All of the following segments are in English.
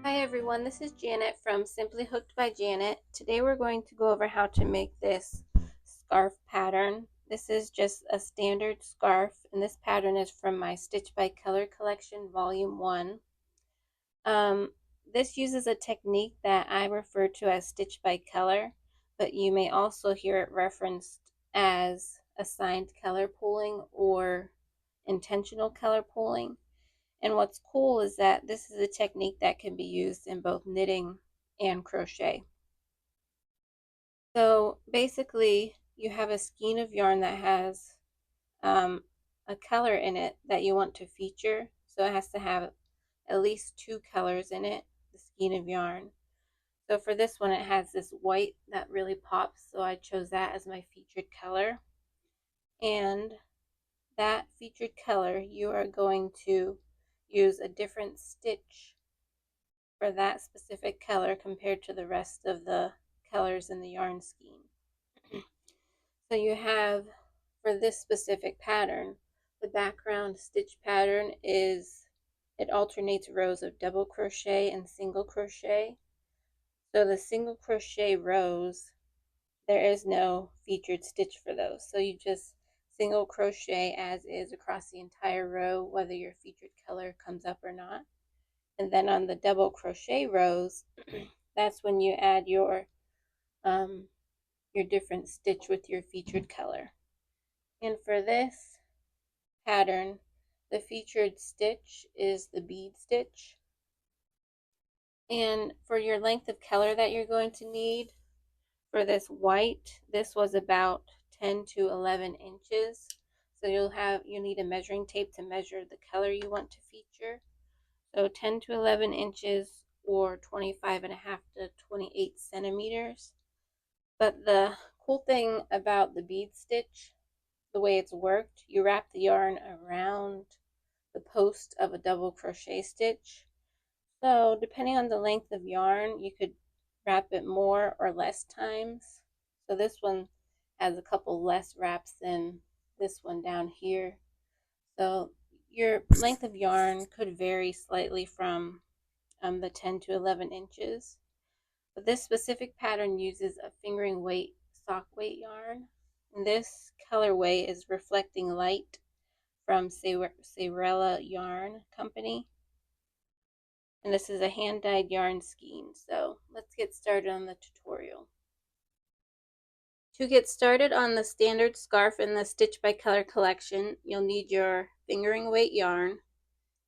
Hi everyone, this is Janet from Simply Hooked by Janet. Today we're going to go over how to make this scarf pattern. This is just a standard scarf, and this pattern is from my Stitch by Color collection, Volume 1. This uses a technique that I refer to as Stitch by Color, but you may also hear it referenced as assigned color pooling or intentional color pooling. And what's cool is that this is a technique that can be used in both knitting and crochet. So basically, you have a skein of yarn that has a color in it that you want to feature. So it has to have at least 2 colors in it, the skein of yarn. So for this one, it has this white that really pops. So I chose that as my featured color. And that featured color, you are going to use a different stitch for that specific color compared to the rest of the colors in the yarn skein. So you have, for this specific pattern, the background stitch pattern is, it alternates rows of double crochet and single crochet. So the single crochet rows, there is no featured stitch for those. So you just single crochet as is across the entire row, whether your featured color comes up or not. And then on the double crochet rows, that's when you add your different stitch with your featured color. And for this pattern, the featured stitch is the bead stitch. And for your length of color that you're going to need for this white, this was about 10 to 11 inches. So you need a measuring tape to measure the color you want to feature. So 10 to 11 inches or 25.5 to 28 centimeters. But the cool thing about the bead stitch, the way it's worked, you wrap the yarn around the post of a double crochet stitch. So depending on the length of yarn, you could wrap it more or less times. So this one has a couple less wraps than this one down here. So your length of yarn could vary slightly from the 10 to 11 inches. But this specific pattern uses a fingering weight sock weight yarn. And this colorway is reflecting light from Sewrella Yarn Company. And this is a hand-dyed yarn skein. So let's get started on the tutorial. To get started on the standard scarf in the Stitch by Color collection, you'll need your fingering weight yarn.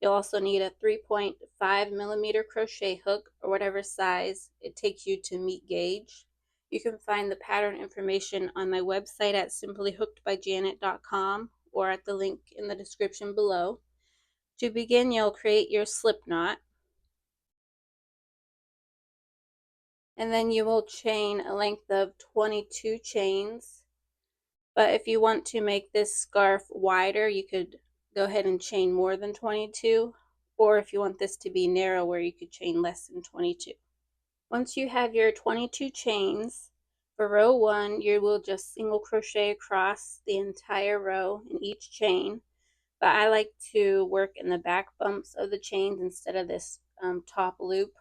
You'll also need a 3.5 millimeter crochet hook or whatever size it takes you to meet gauge. You can find the pattern information on my website at simplyhookedbyjanet.com or at the link in the description below. To begin, you'll create your slip knot. And then you will chain a length of 22 chains. But if you want to make this scarf wider, you could go ahead and chain more than 22, or if you want this to be narrower, you could chain less than 22. Once you have your 22 chains, for row 1, you will just single crochet across the entire row in each chain, but I like to work in the back bumps of the chains instead of this top loop.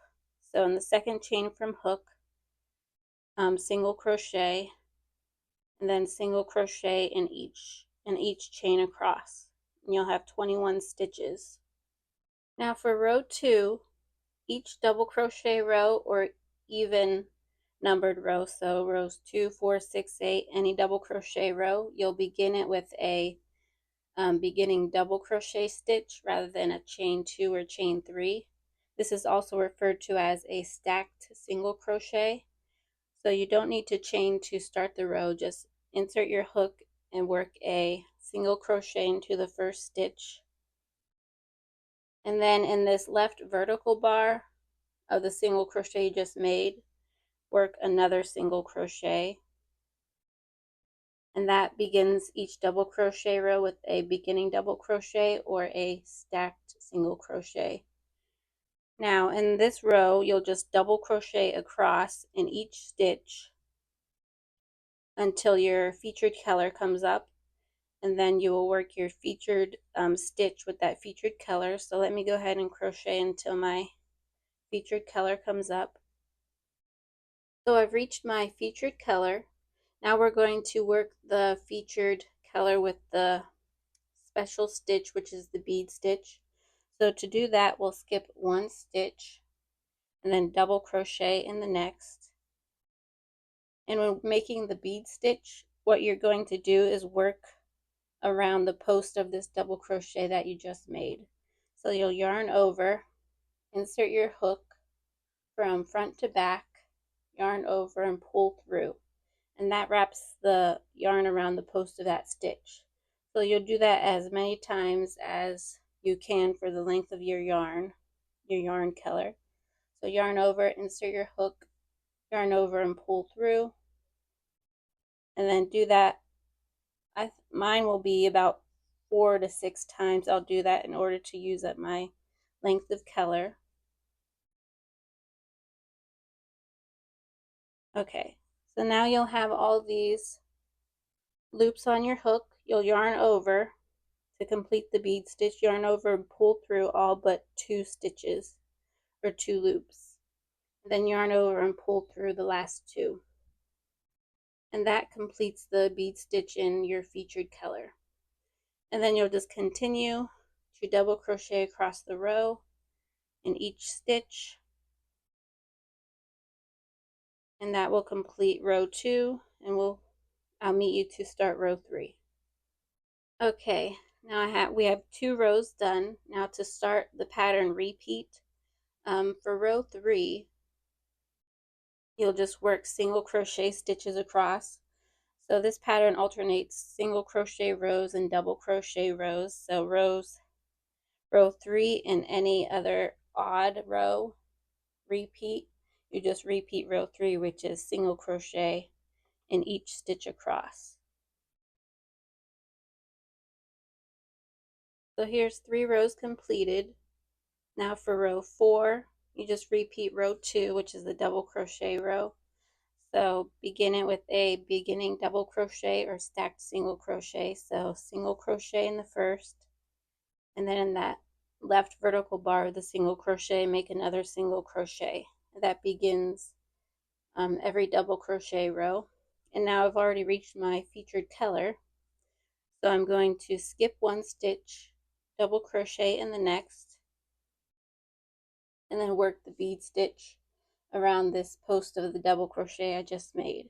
So in the second chain from hook, single crochet, and then single crochet in each chain across, and you'll have 21 stitches. Now for row 2, each double crochet row or even numbered row, so rows 2, 4, 6, 8, any double crochet row, you'll begin it with a beginning double crochet stitch rather than a chain 2 or chain 3. This is also referred to as a stacked single crochet. So you don't need to chain to start the row, just insert your hook and work a single crochet into the first stitch. And then in this left vertical bar of the single crochet you just made, work another single crochet. And that begins each double crochet row with a beginning double crochet or a stacked single crochet. Now in this row, you'll just double crochet across in each stitch until your featured color comes up, and then you will work your featured stitch with that featured color. So let me go ahead and crochet until my featured color comes up. So I've reached my featured color. Now we're going to work the featured color with the special stitch, which is the bead stitch. So to do that, we'll skip one stitch and then double crochet in the next. And when making the bead stitch, what you're going to do is work around the post of this double crochet that you just made. So you'll yarn over, insert your hook from front to back, yarn over and pull through, and that wraps the yarn around the post of that stitch. So you'll do that as many times as you can for the length of your yarn color. So yarn over, insert your hook, yarn over and pull through, and then do that. Mine will be about 4 to 6 times. I'll do that in order to use up my length of color. Okay, so now you'll have all these loops on your hook. You'll yarn over to complete the bead stitch, yarn over and pull through all but 2 stitches or 2 loops. Then yarn over and pull through the last 2. And that completes the bead stitch in your featured color. And then you'll just continue to double crochet across the row in each stitch, and that will complete row 2, and I'll meet you to start row 3. Okay, now we have 2 rows done. Now to start the pattern repeat, for row 3 you'll just work single crochet stitches across. So this pattern alternates single crochet rows and double crochet rows. So row 3 and any other odd row repeat, you just repeat row 3, which is single crochet in each stitch across. So here's 3 rows completed. Now for row 4, you just repeat row 2, which is the double crochet row. So begin it with a beginning double crochet or stacked single crochet. So single crochet in the first, and then in that left vertical bar of the single crochet, make another single crochet. That begins every double crochet row. And now I've already reached my featured color, so I'm going to skip one stitch, double crochet in the next, and then work the bead stitch around this post of the double crochet I just made.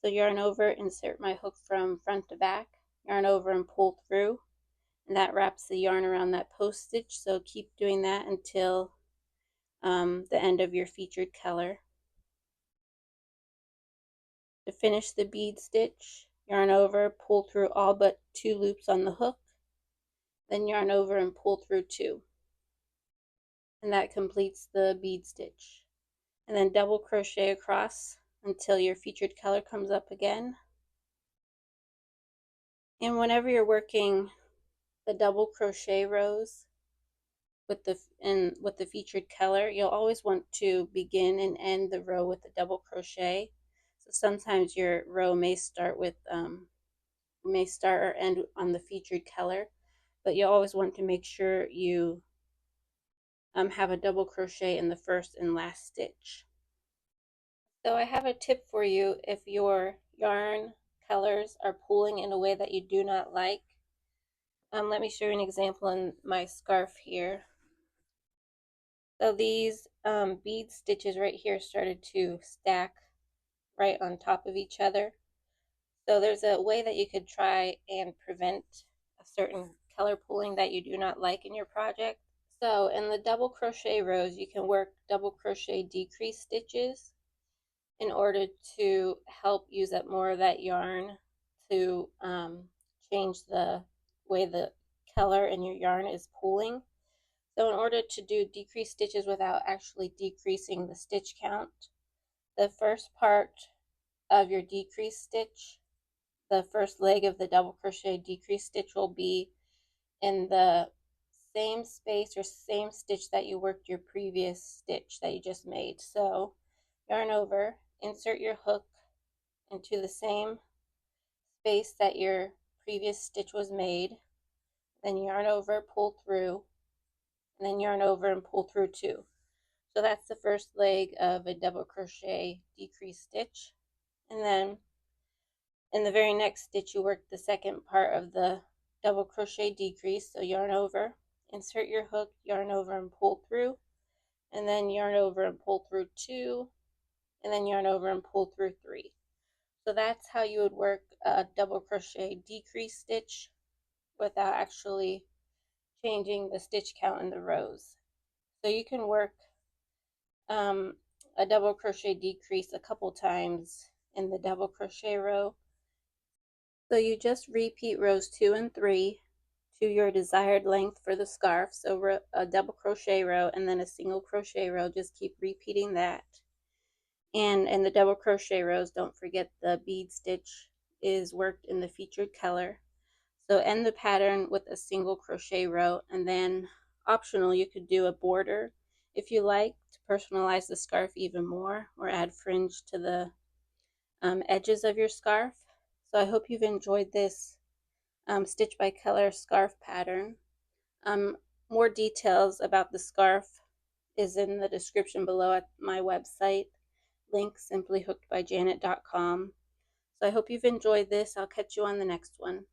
So yarn over, insert my hook from front to back, yarn over and pull through, and that wraps the yarn around that post stitch. So keep doing that until the end of your featured color. To finish the bead stitch, yarn over, pull through all but 2 loops on the hook, then yarn over and pull through 2, and that completes the bead stitch. And then double crochet across until your featured color comes up again. And whenever you're working the double crochet rows with the featured color, you'll always want to begin and end the row with the double crochet. So sometimes your row may start or end on the featured color, but you always want to make sure you have a double crochet in the first and last stitch. So I have a tip for you if your yarn colors are pulling in a way that you do not like. Let me show you an example in my scarf here. So these bead stitches right here started to stack right on top of each other. So there's a way that you could try and prevent a certain color pulling that you do not like in your project. So in the double crochet rows, you can work double crochet decrease stitches in order to help use up more of that yarn to change the way the color in your yarn is pulling. So in order to do decrease stitches without actually decreasing the stitch count, the first part of your decrease stitch, the first leg of the double crochet decrease stitch, will be in the same space or same stitch that you worked your previous stitch that you just made. So yarn over, insert your hook into the same space that your previous stitch was made, then yarn over, pull through, and then yarn over and pull through 2. So that's the first leg of a double crochet decrease stitch. And then in the very next stitch, you work the second part of the double crochet decrease. So yarn over, insert your hook, yarn over and pull through, and then yarn over and pull through 2, and then yarn over and pull through 3. So that's how you would work a double crochet decrease stitch without actually changing the stitch count in the rows. So you can work a double crochet decrease a couple times in the double crochet row. So you just repeat rows 2 and 3 to your desired length for the scarf. So a double crochet row and then a single crochet row, just keep repeating that. And in the double crochet rows, don't forget the bead stitch is worked in the featured color. So end the pattern with a single crochet row, and then optional, you could do a border if you like to personalize the scarf even more, or add fringe to the edges of your scarf. So I hope you've enjoyed this stitch by color scarf pattern. More details about the scarf is in the description below at my website, link simplyhookedbyjanet.com. So I hope you've enjoyed this. I'll catch you on the next one.